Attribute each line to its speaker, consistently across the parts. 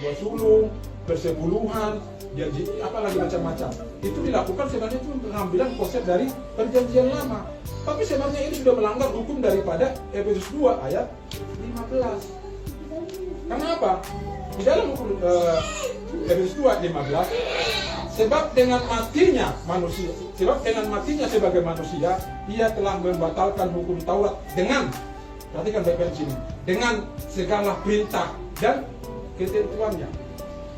Speaker 1: buah sulung, persepuluhan, janji apalagi macam-macam. Itu dilakukan sebenarnya itu pengambilan konsep dari perjanjian lama. Tapi sebenarnya ini sudah melanggar hukum daripada Efesus 2 ayat 15. Karena apa? Di dalam hukum Efesus 2 15, sebab dengan matinya sebagai manusia, ia telah membatalkan hukum Taurat dengan, perhatikan baik-baik di sini, dengan segala perintah dan ketentuannya.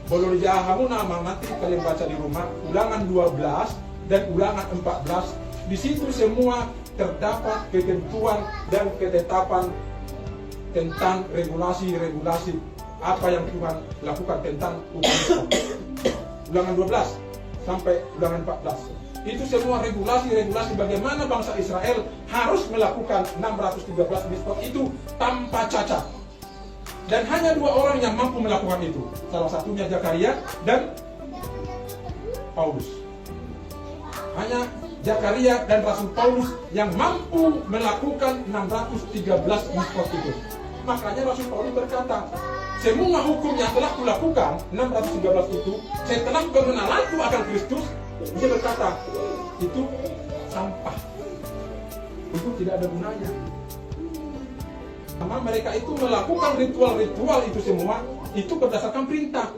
Speaker 1: Boleh jahamu nama, nanti kalian baca di rumah, Ulangan 12 dan Ulangan 14. Di situ semua terdapat ketentuan dan ketetapan tentang regulasi-regulasi apa yang Tuhan lakukan tentang hukum. Ulangan 12 sampai Ulangan 14. Itu semua regulasi-regulasi bagaimana bangsa Israel harus melakukan 613 mitzvot itu tanpa cacat. Dan hanya 2 orang yang mampu melakukan itu. Salah satunya Zakaria dan Paulus. Hanya Zakaria dan Rasul Paulus yang mampu melakukan 613 mitzvot itu. Makanya Rasul Paulus berkata, semua hukum yang telah kulakukan 613 itu setelah pengenalanku akan Kristus, dia berkata itu sampah, itu tidak ada gunanya. Karena mereka itu melakukan ritual-ritual itu semua itu berdasarkan perintah,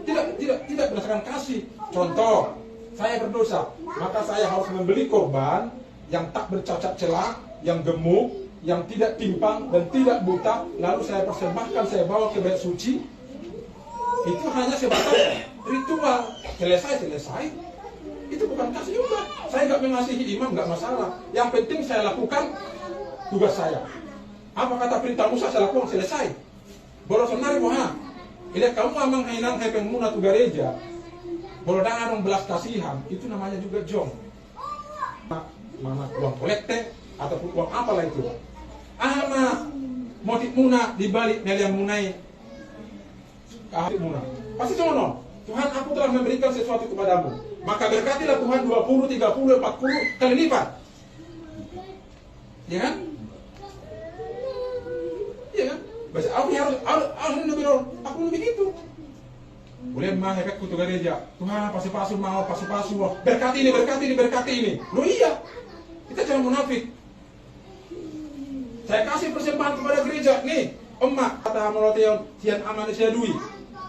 Speaker 1: tidak berdasarkan kasih. Contoh, saya berdosa, maka saya harus membeli korban yang tak bercacat celah, yang gemuk, yang tidak timpang dan tidak buta, lalu saya persembahkan, saya bawa ke bait suci. Itu hanya sebatas ritual. Selesai. Itu bukan kasih juga. Saya nggak mengasihi imam, nggak masalah. Yang penting saya lakukan tugas saya. Apa kata perintah Musa, saya lakukan, selesai. Bolo sonari boha. Ini kamu amang hainang hepeng muna tu gereja. Bolo dangan belas kasihan, itu namanya juga jong. Mana uang kolekte ataupun uang apalah itu. Ama motif muna dibalik nelian munai ahli muna. Pasti sono. Tuhan, aku telah memberikan sesuatu kepadamu. Maka berkatilah Tuhan 20, 30, 40 kali lipat. Ya kan? Iya kan? Bahasa aku harus lebih aku begitu. Boleh mah efek kutu gereja. Tuhan pasu-pasu mau pasu-pasu. Berkati ini. Loh iya. Kita jangan munafik. Saya kasih persembahan kepada gereja. Nih, emak kata Hamolotion, sian aman sia dui.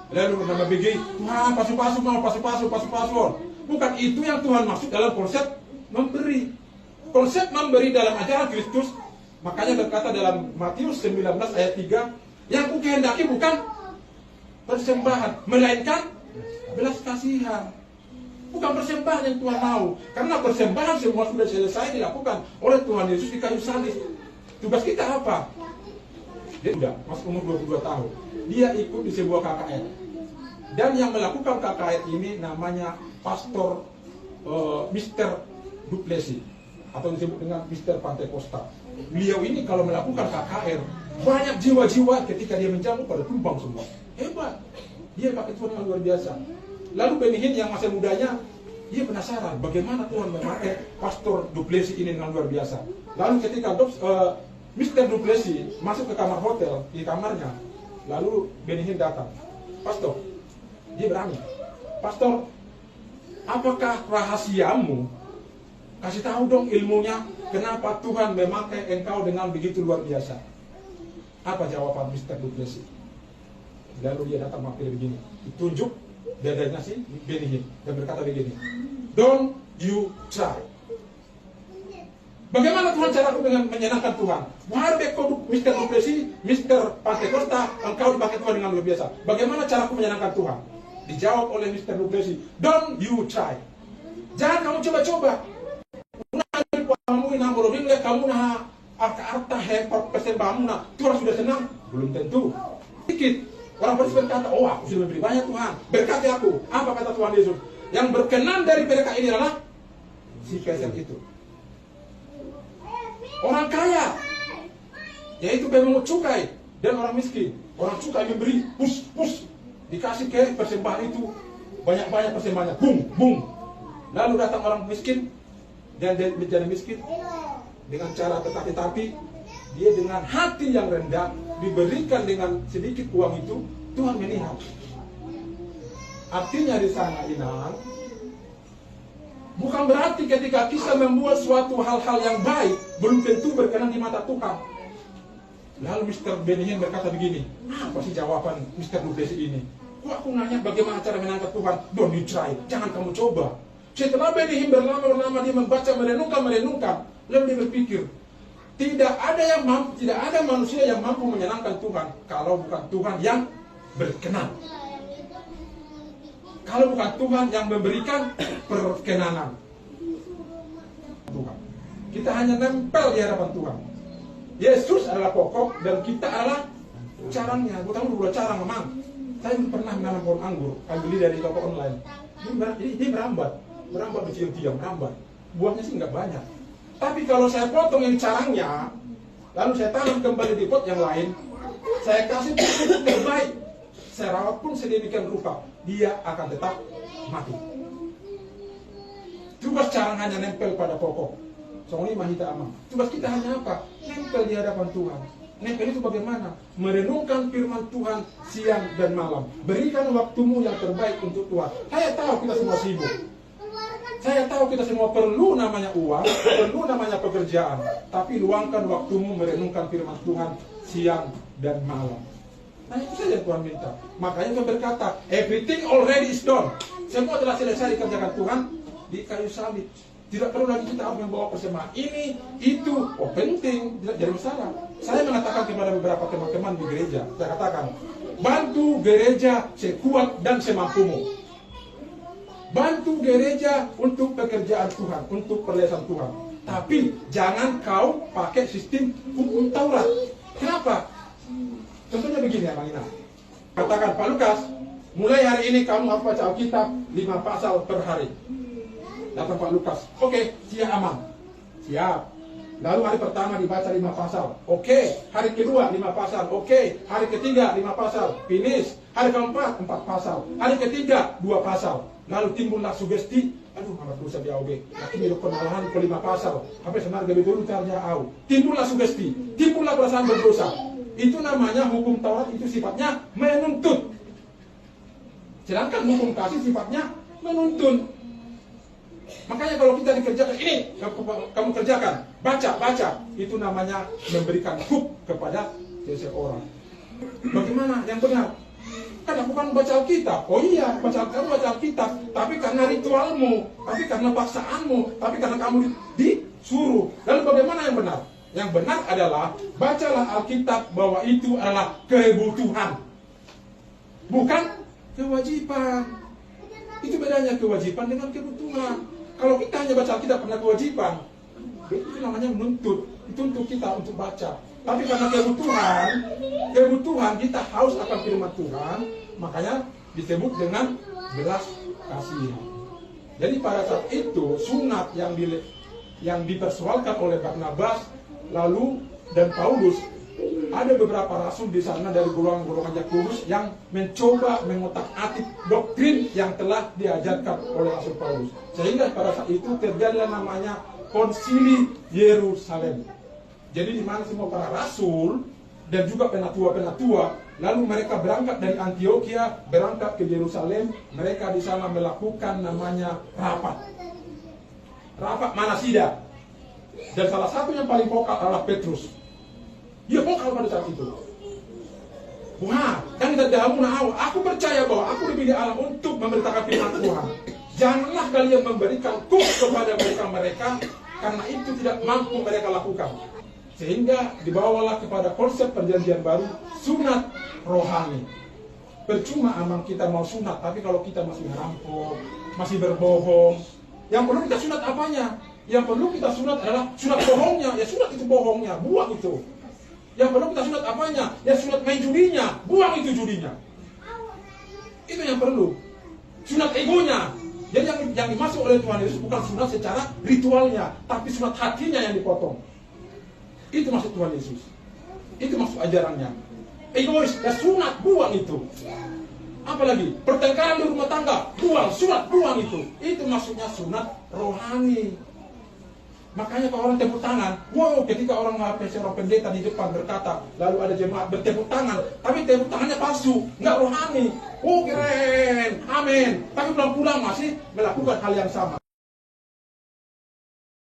Speaker 1: Lalu nama BG, Tuhan pasu-pasu mau pasu-pasu. Bukan itu yang Tuhan maksud dalam konsep memberi. Konsep memberi dalam ajaran Kristus, makanya berkata dalam Matius 19 ayat 3, yang kukehendaki bukan persembahan, melainkan belas kasihan. Bukan persembahan yang Tuhan mau. Karena persembahan semua sudah selesai dilakukan oleh Tuhan Yesus di kayu salib. Tugas kita apa? Dia sudah masuk umur 22 tahun. Dia ikut di sebuah KKR. Dan yang melakukan KKR ini namanya Pastor Mr. Duplessis, atau disebut dengan Mr. Pantekosta. Beliau ini kalau melakukan KKR, banyak jiwa-jiwa ketika dia menjamu pada tumbang semua. Hebat. Dia pakai Tuhan yang luar biasa. Lalu Benny Hinn yang masih mudanya, dia penasaran bagaimana Tuhan memakai Pastor Duplessis ini dengan luar biasa. Lalu ketika Mr. Duplessis masuk ke kamar hotel, di kamarnya, lalu Benny Hinn datang. Pastor, dia berani. Pastor, apakah rahasiamu? Kasih tahu dong ilmunya, kenapa Tuhan memakai engkau dengan begitu luar biasa. Apa jawaban Mr. Duplessis? Lalu dia datang mampir begini, ditunjuk dadanya si Benny Hinn dan berkata begini, don't you try. Bagaimana Tuhan caraku dengan menyenangkan Tuhan? Wahai Mr. Duplessis, Mr. Pantekosta, engkau dipakai Tuhan dengan luar biasa. Bagaimana caraku menyenangkan Tuhan? Dijawab oleh Mr. Duplessis, don't you try. Jangan kamu coba-coba. Kamu nah arta hebat persembahanmu nah Tuhan sudah senang? Belum tentu. Sedikit. Orang Farisi berkata, oh aku sudah memberi banyak Tuhan, berkati aku. Apa kata Tuhan Yesus? Yang berkenan dari mereka ini adalah si peser itu. Orang kaya, yaitu pemungut cukai, dan orang miskin. Orang cukai memberi, pus, dikasih ke persembahan itu, banyak-banyak persembahannya, bung. Lalu datang orang miskin, dan dia menjadi miskin, dengan cara tetapi dia dengan hati yang rendah, diberikan dengan sedikit uang itu, Tuhan melihat. Artinya di sana Inang, bukan berarti ketika kita membuat suatu hal-hal yang baik belum tentu berkenan di mata Tuhan. Lalu Mr. Benjamin berkata begini, apa sih jawaban Mr. Duplessis ini? Kok aku nanya bagaimana cara menangkap Tuhan? Don't you try, jangan kamu coba. Setelah Benjamin berlama-lama dia membaca, merenungkan, lalu dia berpikir, tidak ada manusia yang mampu menyenangkan Tuhan kalau bukan Tuhan yang berkenan. Kalau bukan Tuhan yang memberikan perkenanan. Tuhan. Kita hanya nempel di hadapan Tuhan. Yesus adalah pokok dan kita adalah carangnya. Gue tahu dulu carang memang. Saya pernah menanam pohon anggur, beli dari toko online. Ini merambat diam-diam, merambat. Buahnya sih nggak banyak. Tapi kalau saya potong yang carangnya, lalu saya tanam kembali di pot yang lain, saya kasih pupuk terbaik, saya rawat pun sedemikian rupa, dia akan tetap mati. Tugas carang hanya nempel pada pokok. Soalnya mahita amam. Tugas kita hanya apa? Nempel di hadapan Tuhan. Nempel itu bagaimana? Merenungkan firman Tuhan siang dan malam. Berikan waktumu yang terbaik untuk Tuhan. Saya tahu kita semua sibuk. Saya tahu kita semua perlu namanya uang, perlu namanya pekerjaan. Tapi luangkan waktumu merenungkan firman Tuhan siang dan malam. Nah itu saja Tuhan minta. Makanya Tuhan berkata, everything already is done. Semua telah selesai dikerjakan Tuhan di kayu salib. Tidak perlu lagi kita harus membawa persembahan ini, itu, penting, tidak jadi masalah. Saya mengatakan kepada beberapa teman-teman di gereja, saya katakan, bantu gereja sekuat dan semampumu. Bantu gereja untuk pekerjaan Tuhan, untuk perlihasan Tuhan. Tapi jangan kau pakai sistem hukum Taurat. Kenapa? Contohnya begini ya Bang Ina. Katakan, Pak Lukas, mulai hari ini kamu harus baca Alkitab 5 pasal per hari. Datang Pak Lukas, oke, siap aman. Siap. Lalu hari pertama dibaca 5 pasal. Oke, hari kedua 5 pasal. Oke, hari ketiga 5 pasal. Finish. Hari keempat 4 pasal. Hari ketiga 2 pasal. Lalu timbullah sugesti, aduh amat dosa di AUB. Laki milu penalahan ke 5 pasal. Sampai senar gabe dulu caranya au. Timbullah sugesti, timbullah perasaan berdosa. Itu namanya hukum Taurat, itu sifatnya menuntut. Sedangkan hukum kasih sifatnya menuntun. Makanya kalau kita dikerjakan ini, kamu kerjakan, baca, itu namanya memberikan huk kepada seseorang. Bagaimana yang benar? Kan aku kan baca Alkitab. Oh iya, kamu baca Alkitab, tapi karena ritualmu, tapi karena paksaanmu, tapi karena kamu disuruh. Lalu bagaimana yang benar? Yang benar adalah bacalah Alkitab bahwa itu adalah kebutuhan, bukan kewajiban. Itu bedanya kewajiban dengan kebutuhan. Kalau kita hanya baca Alkitab karena kewajiban, itu namanya menuntut. Itu untuk kita untuk baca. Tapi karena kebutuhan kita haus akan firman Tuhan, makanya disebut dengan belas kasihan. Jadi pada saat itu sunat yang dipersoalkan oleh Barnabas lalu dan Paulus, ada beberapa rasul di sana dari golongan-golongan Yakobus yang mencoba mengotak-atik doktrin yang telah diajarkan oleh Rasul Paulus. Sehingga pada saat itu terjadilah namanya Konsili Yerusalem. Jadi di mana semua para rasul dan juga penatua-penatua, lalu mereka berangkat dari Antioquia, berangkat ke Yerusalem, mereka di sana melakukan namanya rapat Manasida. Dan salah satu yang paling vokal adalah Petrus. Dia vokal pada saat itu. Wah, dan tidak aku percaya bahwa aku dipilih Allah untuk memberitakan firman Tuhan. Janganlah kalian memberikan kuk kepada mereka karena itu tidak mampu mereka lakukan. Sehingga dibawalah kepada konsep perjanjian baru sunat rohani. Percuma amang kita mau sunat, tapi kalau kita masih merampok, masih berbohong, yang perlu kita sunat apanya? Yang perlu kita sunat adalah sunat bohongnya. Ya sunat itu bohongnya, buang itu. Yang perlu kita sunat apanya? Ya sunat main judinya, buang itu judinya. Itu yang perlu. Sunat egonya. Jadi yang dimaksud oleh Tuhan Yesus bukan sunat secara ritualnya, tapi sunat hatinya yang dipotong. Itu maksud Tuhan Yesus. Itu maksud ajarannya. Egois, ya sunat, buang itu. Apalagi pertengkaran di rumah tangga, buang, sunat, buang itu. Itu maksudnya sunat rohani. Makanya kalau orang tepuk tangan, wow, ketika orang seorang pendeta di depan berkata, lalu ada jemaat bertepuk tangan, tapi tepuk tangannya palsu, nggak rohani. Oh keren, amin. amin. Tapi pulang-pulang masih melakukan hal yang sama.